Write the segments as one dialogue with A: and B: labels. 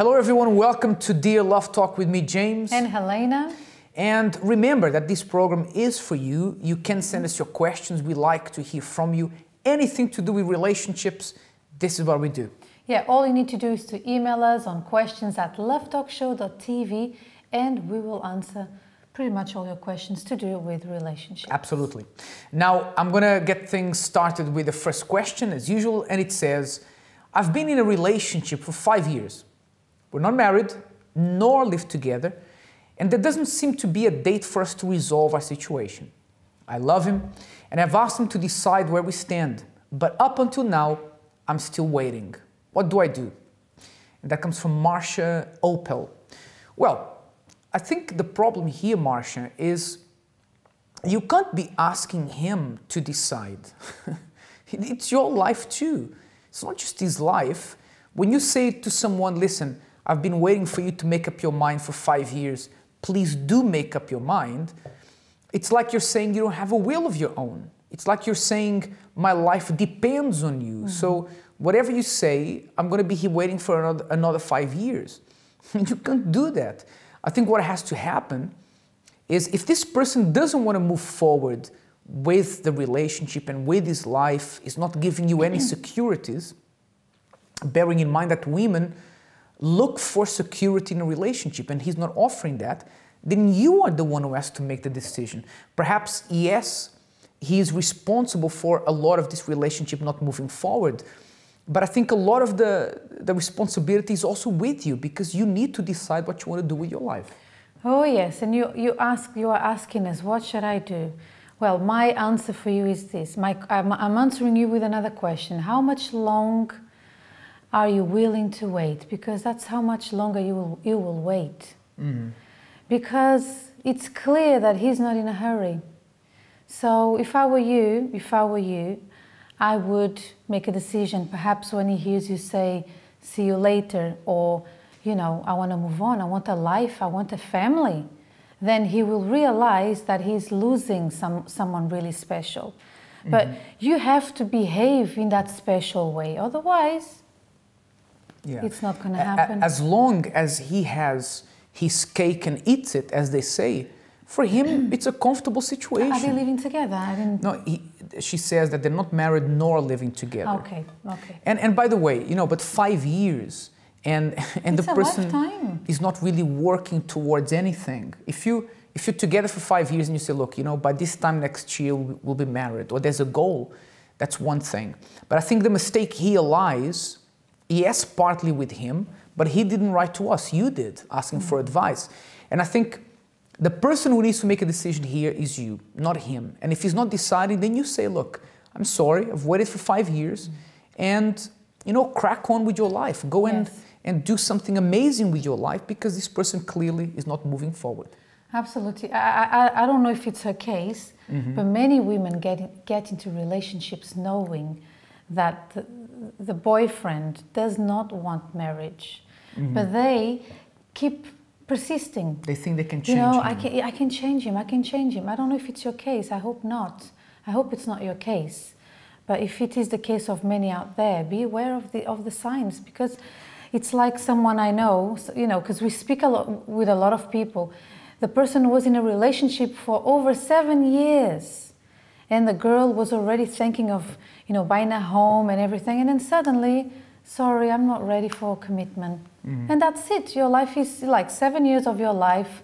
A: Hello everyone, welcome to Dear Love Talk with me, James.
B: And Helena.
A: And remember that this program is for you. You can send us your questions. We like to hear from you. Anything to do with relationships, this is what we do.
B: Yeah, all you need to do is to email us on questions@lovetalkshow.tv and we will answer pretty much all your questions to do with relationships.
A: Absolutely. Now, I'm going to get things started with the first question as usual, and it says, I've been in a relationship for 5 years. We're not married, nor live together, and there doesn't seem to be a date for us to resolve our situation. I love him, and I've asked him to decide where we stand, but up until now, I'm still waiting. What do I do? And that comes from Marcia Opel. Well, I think the problem here, Marcia, is you can't be asking him to decide. It's your life too. It's not just his life. When you say to someone, listen, I've been waiting for you to make up your mind for 5 years, please do make up your mind, it's like you're saying you don't have a will of your own. It's like you're saying my life depends on you. So whatever you say, I'm going to be here waiting for another 5 years. You can't do that. I think what has to happen is if this person doesn't want to move forward with the relationship and with his life, is not giving you any securities, bearing in mind that women look for security in a relationship and he's not offering that, then you are the one who has to make the decision. Perhaps, yes, he is responsible for a lot of this relationship not moving forward, but I think a lot of the responsibility is also with you because you need to decide what you want to do with your life.
B: Oh yes, and you are asking us, what should I do? Well, my answer for you is this. I'm answering you with another question. How much long are you willing to wait? Because that's how much longer you will wait. Because it's clear that he's not in a hurry. So if I were you, I would make a decision. Perhaps when he hears you say, see you later, or, you know, I want to move on, I want a life, I want a family, then he will realize that he's losing someone really special. But you have to behave in that special way. Otherwise, it's not going to happen.
A: As long as he has his cake and eats it, as they say, for him, it's a comfortable situation.
B: Are they living together?
A: No, she says that they're not married nor living together.
B: Okay.
A: And by the way, you know, but 5 years and the person is not really working towards anything. If you're together for 5 years and you say, look, you know, by this time next year we'll be married, or there's a goal, that's one thing. But I think the mistake here lies, yes, partly with him, but he didn't write to us. You did, asking for advice. And I think the person who needs to make a decision here is you, not him. And if he's not deciding, then you say, look, I'm sorry, I've waited for 5 years, and, you know, crack on with your life. Go and do something amazing with your life because this person clearly is not moving forward.
B: Absolutely. I don't know if it's her case, but many women get into relationships knowing that the boyfriend does not want marriage, but they keep persisting.
A: They think they can change
B: him.
A: I
B: can change him. I don't know if it's your case. I hope not. I hope it's not your case. But if it is the case of many out there, be aware of the signs, because it's like someone I know, you know, because we speak a lot with a lot of people. The person was in a relationship for over 7 years, and the girl was already thinking of, you know, buying a home and everything, and then suddenly, sorry, I'm not ready for commitment. And that's it. Your life is like 7 years of your life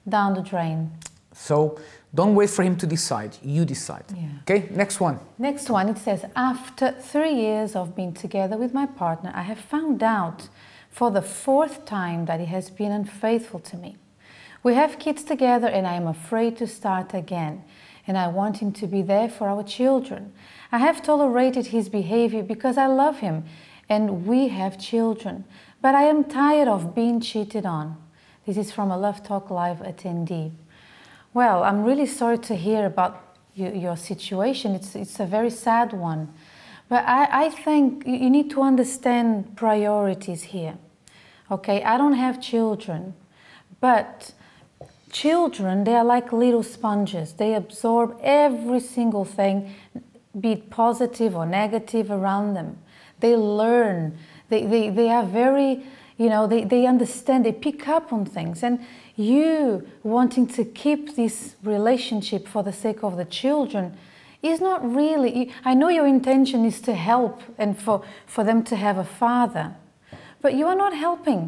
B: down the drain.
A: So don't wait for him to decide. You decide. Okay, next one.
B: Next one, it says, after 3 years of being together with my partner, I have found out for the 4th time that he has been unfaithful to me. We have kids together and I am afraid to start again. And I want him to be there for our children. I have tolerated his behavior because I love him and we have children. But I am tired of being cheated on. This is from a Love Talk Live attendee. Well, I'm really sorry to hear about your situation. It's a very sad one. But I think you need to understand priorities here. Okay, I don't have children, but children, they are like little sponges. They absorb every single thing, be it positive or negative around them. They learn. They are very, You know, they understand, they pick up on things. And you wanting to keep this relationship for the sake of the children is not really, I know your intention is to help and for them to have a father, but you are not helping.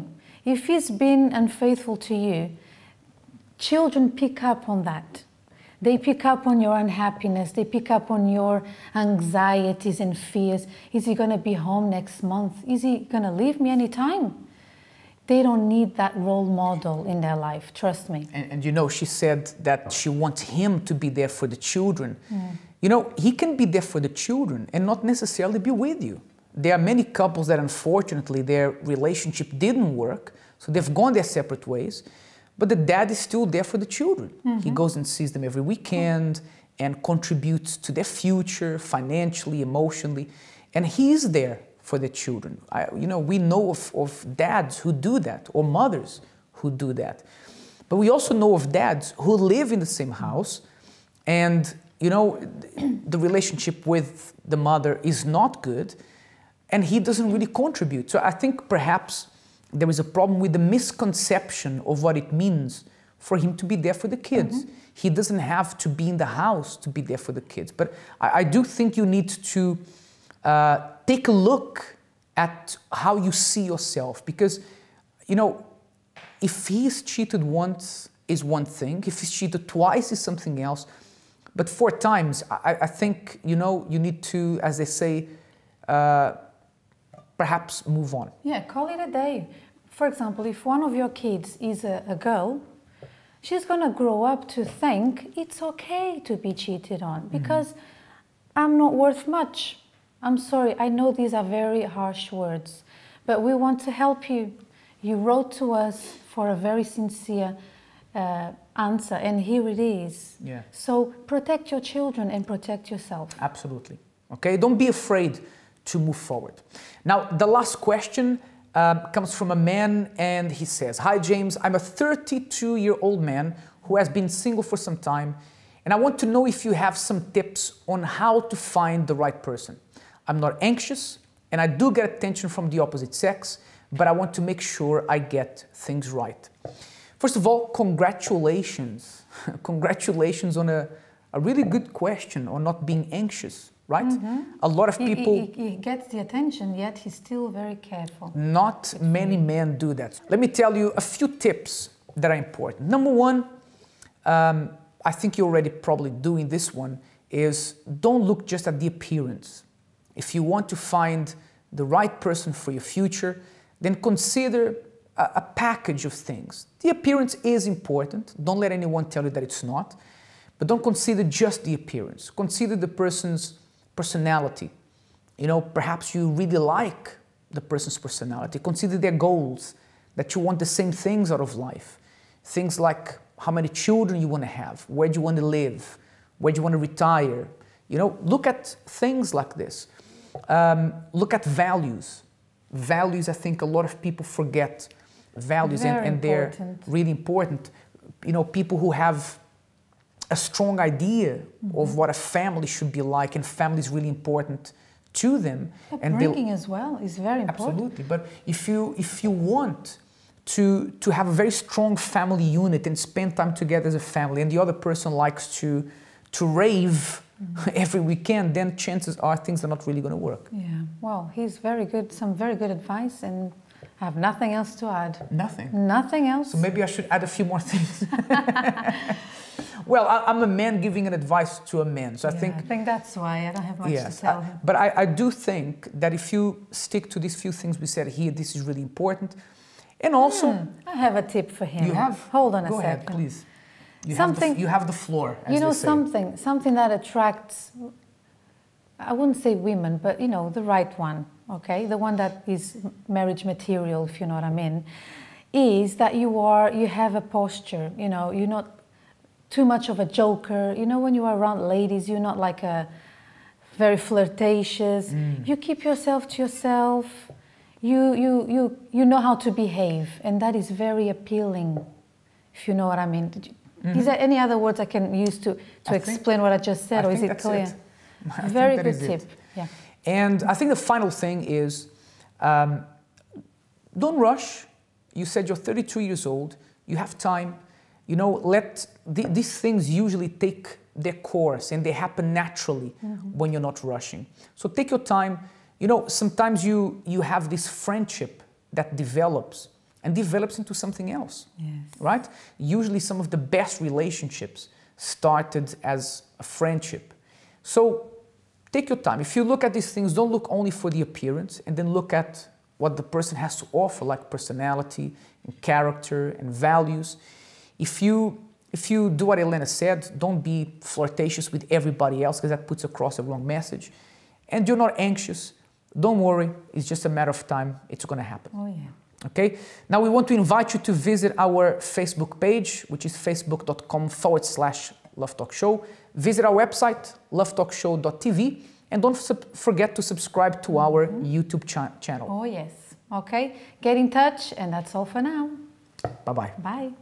B: If he's been unfaithful to you, children pick up on that. They pick up on your unhappiness. They pick up on your anxieties and fears. Is he going to be home next month? Is he going to leave me anytime? They don't need that role model in their life, trust me.
A: And you know, she said that she wants him to be there for the children. You know, he can be there for the children and not necessarily be with you. There are many couples that unfortunately their relationship didn't work, so they've gone their separate ways, but the dad is still there for the children. He goes and sees them every weekend and contributes to their future financially, emotionally, and he's there for the children. You know, we know of dads who do that, or mothers who do that. But we also know of dads who live in the same house and, you know, the relationship with the mother is not good and he doesn't really contribute. So I think perhaps there is a problem with the misconception of what it means for him to be there for the kids. He doesn't have to be in the house to be there for the kids. But I do think you need to take a look at how you see yourself, because, you know, if he's cheated once is one thing, if he's cheated twice is something else, but 4 times, I think, you know, you need to, as they say, perhaps move on.
B: Yeah, call it a day. For example, if one of your kids is a girl, she's going to grow up to think it's okay to be cheated on because I'm not worth much. I'm sorry, I know these are very harsh words, but we want to help you. You wrote to us for a very sincere answer, and here it is.
A: Yeah.
B: So protect your children and protect yourself.
A: Absolutely. Okay, don't be afraid to move forward. Now, the last question comes from a man, and he says, "Hi James, I'm a 32-year-old man who has been single for some time, and I want to know if you have some tips on how to find the right person. I'm not anxious, and I do get attention from the opposite sex, but I want to make sure I get things right." First of all, congratulations. Congratulations on a really good question on not being anxious, right? A lot of people...
B: He gets the attention, yet he's still very careful.
A: Not many men do that. Let me tell you a few tips that are important. Number one, I think you're already probably doing this one, is don't look just at the appearance. If you want to find the right person for your future, then consider a package of things. The appearance is important. Don't let anyone tell you that it's not. But don't consider just the appearance. Consider the person's personality. You know, perhaps you really like the person's personality. Consider their goals, that you want the same things out of life. Things like how many children you want to have, where do you want to live, where do you want to retire. You know, look at things like this. Look at values. Values, I think a lot of people forget values, and they're really important. You know, people who have a strong idea of what a family should be like, and family is really important to them.
B: Upbringing as well is very important.
A: Absolutely, but if you want to have a very strong family unit and spend time together as a family, and the other person likes to rave every weekend, then chances are things are not really going to work.
B: Yeah, well, he's very good, some very good advice, and I have nothing else to add.
A: Nothing?
B: Nothing else.
A: So maybe I should add a few more things. Well, I'm a man giving an advice to a man, so I think
B: that's why I don't have much to tell him.
A: But I do think that if you stick to these few things we said here, this is really important. And also...
B: I have a tip for him.
A: You have?
B: Hold on a
A: second. Go ahead, please. You have the floor, as
B: you know,
A: they say.
B: something that attracts, I wouldn't say women, but you know, the right one, okay? The one that is marriage material, if you know what I mean, is that you have a posture, you know, you're not too much of a joker. You know, when you are around ladies, you're not like a very flirtatious. You keep yourself to yourself. You know how to behave, and that is very appealing, if you know what I mean. Is there any other words I can use to explain what I just said, or is it clear? Very good tip. Yeah.
A: And I think the final thing is, don't rush You said you're 32 years old, you have time, you know, these things usually take their course and they happen naturally when you're not rushing. So take your time. You know, sometimes you have this friendship that develops into something else, right? Usually some of the best relationships started as a friendship. So take your time. If you look at these things, don't look only for the appearance, and then look at what the person has to offer, like personality and character and values. If you do what Elena said, don't be flirtatious with everybody else, because that puts across a wrong message. And you're not anxious. Don't worry. It's just a matter of time. It's going to happen.
B: Oh, yeah.
A: Okay. Now we want to invite you to visit our Facebook page, which is facebook.com/Love Talk Show. Visit our website, lovetalkshow.tv, and don't forget to subscribe to our YouTube channel.
B: Oh, yes. Okay. Get in touch, and that's all for now.
A: Bye-bye.
B: Bye.